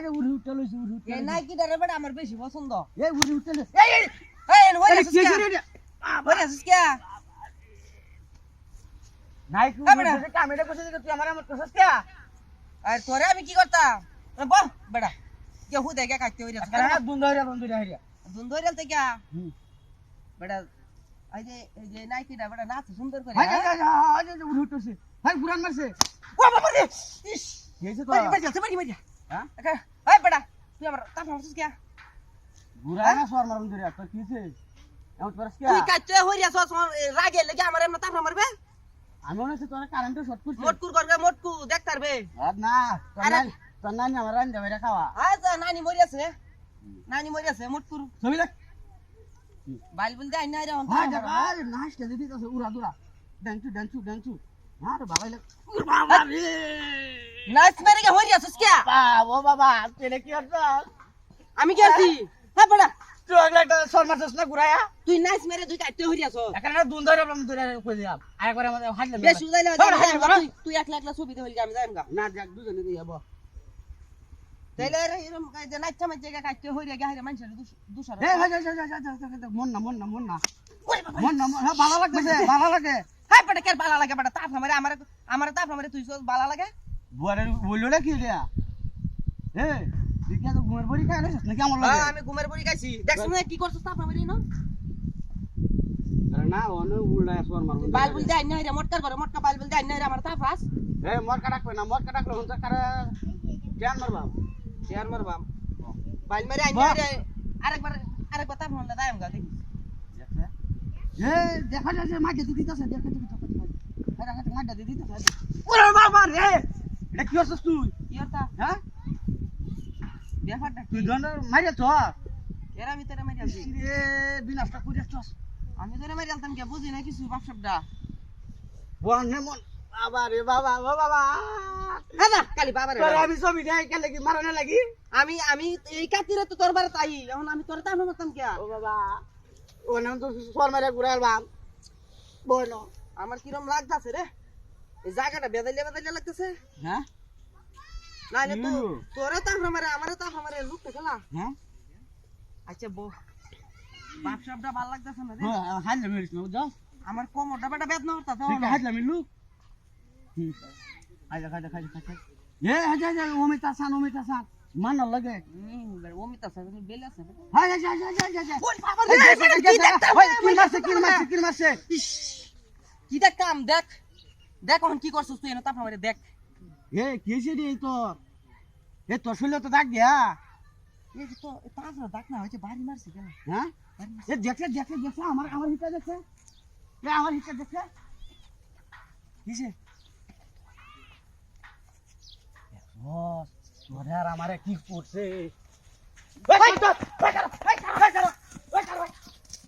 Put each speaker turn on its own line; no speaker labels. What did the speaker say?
আরে উড়ি উঠতে লইছি উড়ি উঠতে
এই নাইকিটারে বেটা আমার বেশি পছন্দ
এই উড়ি উঠতে লই
এই ওরে আসিস কে
নাই কি উড়ি কামেটা কইছিস তুই আমার কইছিস কে
আর তোরে আমি কি করতাম বল বেটা কে হুদে কে কাটতে হইরা
আরে বন্ধুরা হারিয়া
দুন ধইরাল তে কে বেটা এই যে নাইকিটা বেটা নাচ সুন্দর করে
আরে উড়ি উঠতেছে ভাই বুরান মারছে
ও বাবা রে ইস
গেছে তো
বাড়ি
হ্যাঁ
এই বেটা তুই আমার তা ভাবছিস কে
বুরান না সর মারুন ধরে তোর কিছে এমন করছ কে
তুই কাটতে হইরা সস রাগে লাগি আমার এমন তা মারবে
আমি মনে হচ্ছে তোর কারেন্টে শর্ট করছিস
মটকুর করবে মটকু দেখ তারবে
আর না তোর নানি আমার রান দেবে খাওয়া
আচ্ছা নানি মরিয়াছে মটকুর
ছবি দেখ
বাইল বল দেই না রে হন
আরে নাচটা দিদি তো উড়া দুরা ডান্সু আরে বাবা ওর বাবা রে
নাচ মেরে কে হইরাছিস কে
ও বাবা তেলে কি করছস
আমি কি আছি হ্যাঁ বেটা
তুই একটা সর মারছস না ঘুরায়া
তুই নাচ মেরে তুই কাটতে হইরাছস
এখানে দুন ধরে আমরা ধরে কই দিলাম আরেকবার আমাদের হাঁটলে
বেশ উদাইলে তুই একলা একলা ছবি দে হইলি আমি যাইম গা
না দেখ দুজনে দিয়ে যাবো
তাইলে এরকম যে নাচটা মাঝে কাটতে হইরা গে হাইরা মানুষের দুসার
এই মন না হ্যাঁ ভালো লাগে
হ্যাঁ বেটা কে ভালো লাগে বেটা তাপ আমারে আমার তাপ আমারে তুই ভালো লাগে
বুয়ারে বললো না কি রে এই দিকে তো ঘুমের বড়ি খাইলে নাকি আমার লাগে
আমি ঘুমের বড়ি খাইছি দেখছ না কি করছস তাপ আমারে না
আরে না ওনে উল্টা সর মারুন
বাল বল দেই না রে মটকার করে মটকা বাল বল দেই না রে আমার তাপ রাস
এই মটকা ডাকবে না মটকা ডাকলে হন কারে জ্ঞান মারবা
শেয়ার মারবাম বাল মেরে আই না রে আরেকবার তাপ হন্ডা দাইম গা দেখি
দেখা যাচ্ছে মাঠে দিতেছে দেখা মাঠে দিতেছে ওরে বাবা রে এটা কি করছিস তুই
কি হতা
হ্যাঁ
ব্যাপারটা কি
তুই দন্ড মারিয়া তো
এরা ভিতরে মারি আছি
রে বিনাশটা করিয়াছস
আমি তোরে মারি আলতাম কে বুঝি না কিছু বাপসাবডা
বনে মন বাবা রে বাবা ও বাবা
হ্যাঁ কালি বাবা রে
তোর আমি ছবি দেই কে লাগি মারনে লাগি
আমি এই কাতিরে তো তোর বারে তাই এখন আমি তোর তাপ মারতাম কে
ও বাবা ও নাম তো সর মারে ঘুরাল বাম বনো
আমার কিরম লাগতাছে রে এই জায়গাটা বেদাইলে লাগতেছে
হ্যাঁ
না না তো তোরে তাপ মারে আমারে তাপ মারে লুকতে খেলা
হ্যাঁ
আচ্ছা বাপসাবডা ভাল লাগতাছে না রে
হাইলে মেরিস না বুঝছ
আমার কোমরটা বেটা বেদনা হতাছে
ঠিক হাইলে মিলু আইলা খাই এ হাজা অমিতা সান মান লাগে
অমিতা স্যার বেলে আছে
হাই
ওই বাবা রে
কি মারছে
কি দেখ কাম দেখ এখন কি করছস তুই এনে তাপ মারে দেখ
এ কিছে রে তোর শরীরে তো দাগ দিয়া
এই যে তো তাপ না দেখ না হইছে বাড়ি মারছে কেন
হ্যাঁ এ দেখে আমার হিটা দেখে এ আমার হিটা দেখে কিছে ও তোরে আর আমারে কি করছে